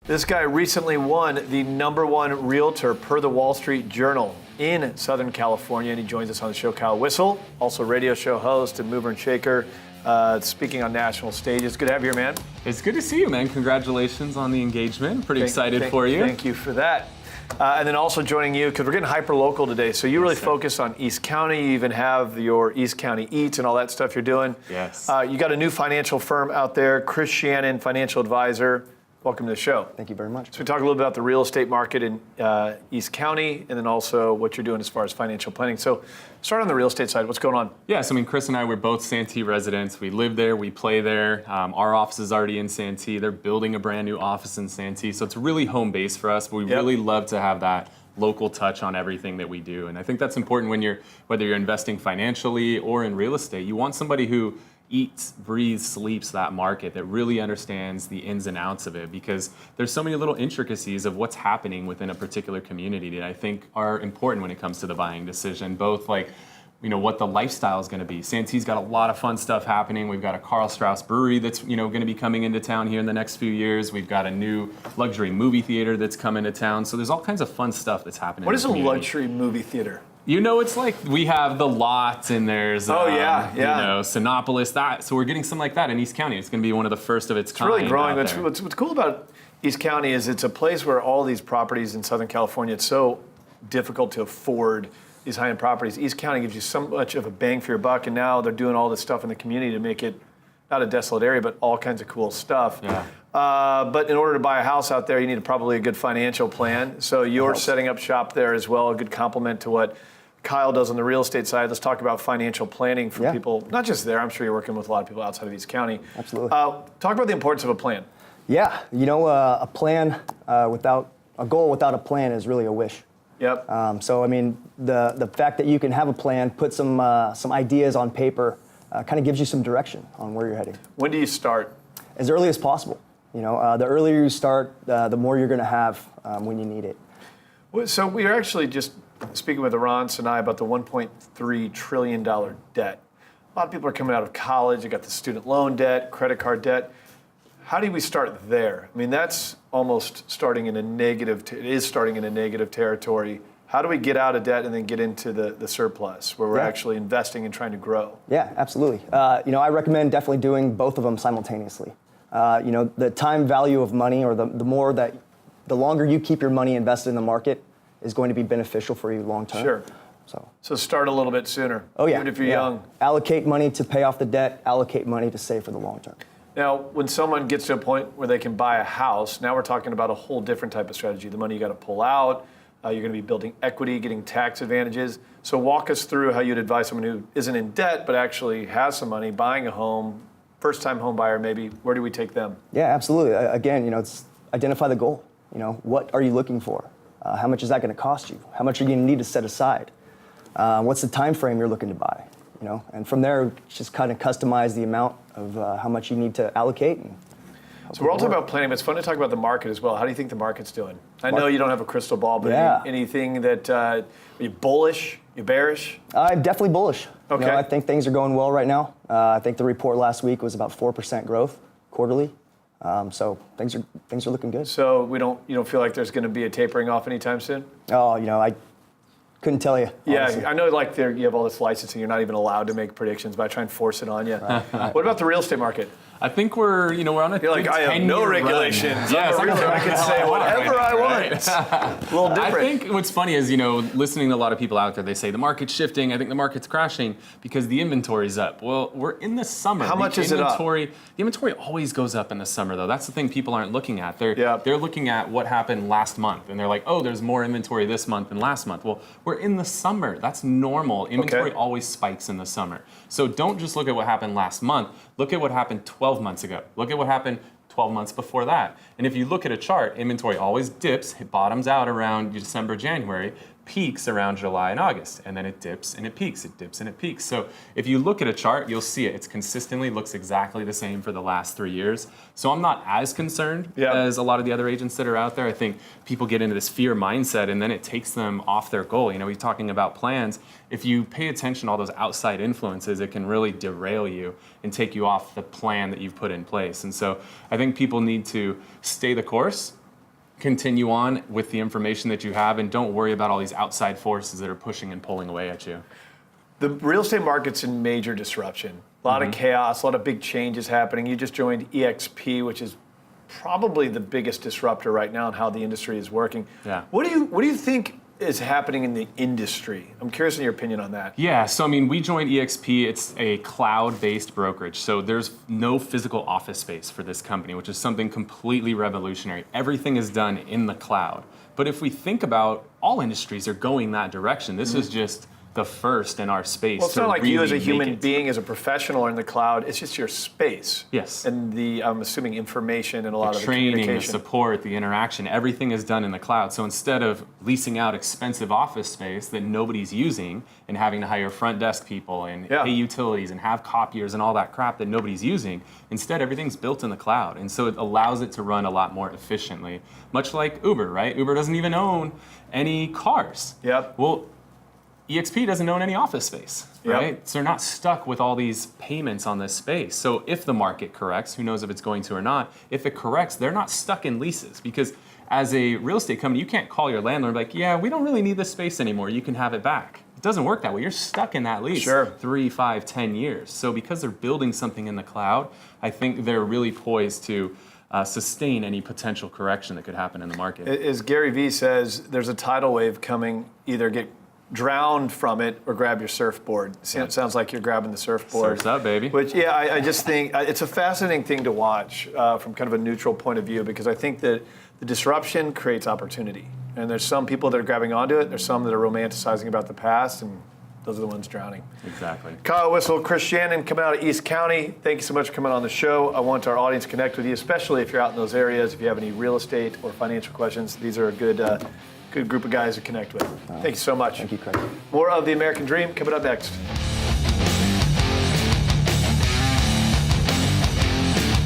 This guy recently won the #1 realtor per the Wall Street Journal in Southern California, and he joins us on the show. Kyle Whissel, also radio show host and mover and shaker, speaking on national stages. Good to have you here, man. It's good to see you, man. Congratulations on the engagement. Pretty excited for you. Thank you for that. And then also joining you, because we're getting hyper-local today, so you really focus on East County. You even have your East County Eats and all that stuff you're doing. Yes. You got a new financial firm out there, Kris Shannon, financial advisor. Welcome to the show. Thank you very much. So we talk a little bit about the real estate market in East County, and then also what you're doing as far as financial planning. So start on the real estate side. What's going on? Yeah, so Kris and I, we're both Santee residents. We live there, we play there. Our office is already in Santee. They're building a brand new office in Santee. So it's really home base for us. But we really love to have that local touch on everything that we do. And I think that's important when whether you're investing financially or in real estate. You want somebody who eats, breathes, sleeps that market, that really understands the ins and outs of it, because there's so many little intricacies of what's happening within a particular community that I think are important when it comes to the buying decision, both what the lifestyle is going to be. Santee's got a lot of fun stuff happening. We've got a Carl Strauss brewery that's going to be coming into town here in the next few years. We've got a new luxury movie theater that's coming to town. So there's all kinds of fun stuff that's happening. What is a luxury movie theater? It's like we have the Lot, and there's Sinopolis. So we're getting something like that in East County. It's going to be one of the first of its kind. It's really growing. What's cool about East County is it's a place where all these properties in Southern California, it's so difficult to afford these high-end properties. East County gives you so much of a bang for your buck, and now they're doing all this stuff in the community to make it not a desolate area, but all kinds of cool stuff. Yeah. But in order to buy a house out there, you need probably a good financial plan. So you're setting up shop there as well, a good complement to what Kyle does on the real estate side. Let's talk about financial planning for people, not just there. I'm sure you're working with a lot of people outside of East County. Absolutely. Talk about the importance of a plan. Yeah, a plan without a goal without a plan is really a wish. Yep. The fact that you can have a plan, put some ideas on paper, kind of gives you some direction on where you're heading. When do you start? As early as possible. The earlier you start, the more you're going to have when you need it. So we are actually just speaking with Aron Sinai about the $1.3 trillion debt. A lot of people are coming out of college. They got the student loan debt, credit card debt. How do we start there? I mean, that's almost starting in a negative. It is starting in a negative territory. How do we get out of debt and then get into the surplus, where we're actually investing and trying to grow? Yeah, absolutely. I recommend definitely doing both of them simultaneously. The time value of money, or the longer you keep your money invested in the market, is going to be beneficial for you long term. Sure. So start a little bit sooner. Oh yeah. Even if you're young. Allocate money to pay off the debt. Allocate money to save for the long term. Now, when someone gets to a point where they can buy a house, now we're talking about a whole different type of strategy. The money you got to pull out. You're going to be building equity, getting tax advantages. So walk us through how you'd advise someone who isn't in debt but actually has some money, buying a home, first-time home buyer maybe. Where do we take them? Yeah, absolutely. Again, it's identify the goal. What are you looking for? How much is that going to cost you? How much are you going to need to set aside? What's the time frame you're looking to buy? And from there, just kind of customize the amount of how much you need to allocate. So we're all talking about planning, but it's fun to talk about the market as well. How do you think the market's doing? I know you don't have a crystal ball, but anything that, are you bullish? You bearish? I'm definitely bullish. Okay. I think things are going well right now. I think the report last week was about 4% growth quarterly. So things are looking good. So you don't feel like there's going to be a tapering off anytime soon? Oh, I couldn't tell you. Honestly. Yeah, I know you have all this licensing. You're not even allowed to make predictions, but I try and force it on you. What about the real estate market? I think we're on a You're like, I have no regulations. Yes, I can say whatever I want. A little different. I think what's funny is, listening to a lot of people out there, they say the market's shifting. I think the market's crashing because the inventory's up. Well, we're in the summer. How much is it up? The inventory always goes up in the summer, though. That's the thing people aren't looking at. They're looking at what happened last month, and they're like, oh, there's more inventory this month than last month. Well, we're in the summer. That's normal. Inventory always spikes in the summer. So don't just look at what happened last month. Look at what happened 12 months ago. Look at what happened 12 months before that. And if you look at a chart, inventory always dips, it bottoms out around December, January, peaks around July and August, and then it dips and it peaks, it dips and it peaks. So if you look at a chart, you'll see it. It's consistently looks exactly the same for the last 3 years. So I'm not as concerned as a lot of the other agents that are out there. I think people get into this fear mindset and then it takes them off their goal. We're talking about plans. If you pay attention to all those outside influences, it can really derail you and take you off the plan that you've put in place. And so I think people need to stay the course, continue on with the information that you have and don't worry about all these outside forces that are pushing and pulling away at you. The real estate market's in major disruption. A lot of chaos, a lot of big changes happening. You just joined EXP, which is probably the biggest disruptor right now in how the industry is working. Yeah. What do you think is happening in the industry? I'm curious in your opinion on that. Yeah, so I mean, we joined EXP. It's a cloud-based brokerage, so there's no physical office space for this company, which is something completely revolutionary. Everything is done in the cloud. But if we think about all industries are going that direction, this is just the first in our space. Well, it's not like you as a human it. being, as a professional are in the cloud. It's just your space. Yes. And the, I'm assuming, information and a lot of the training, the communication. support, the interaction, everything is done in the cloud. So instead of leasing out expensive office space that nobody's using and having to hire front desk people and pay utilities and have copiers and all that crap that nobody's using, instead everything's built in the cloud. And so it allows it to run a lot more efficiently. Much like Uber, right? Uber doesn't even own any cars. Yep. Well, EXP doesn't own any office space, right? Yep. So they're not stuck with all these payments on this space. So if the market corrects, who knows if it's going to or not, if it corrects, they're not stuck in leases because as a real estate company, you can't call your landlord like, yeah, we don't really need this space anymore. You can have it back. It doesn't work that way. You're stuck in that lease 3, 5, 10 years. So because they're building something in the cloud, I think they're really poised to sustain any potential correction that could happen in the market. As Gary Vee says, there's a tidal wave coming, either get drowned from it or grab your surfboard. Sounds like you're grabbing the surfboard. Surf's up, baby. Which, I just think it's a fascinating thing to watch from kind of a neutral point of view because I think that the disruption creates opportunity. And there's some people that are grabbing onto it. There's some that are romanticizing about the past, and those are the ones drowning. Exactly. Kyle Whissel, Kris Shannon coming out of East County. Thank you so much for coming on the show. I want our audience to connect with you, especially if you're out in those areas. If you have any real estate or financial questions, these are a good group of guys to connect with. Thank you so much. Thank you, Craig. More of The American Dream coming up next.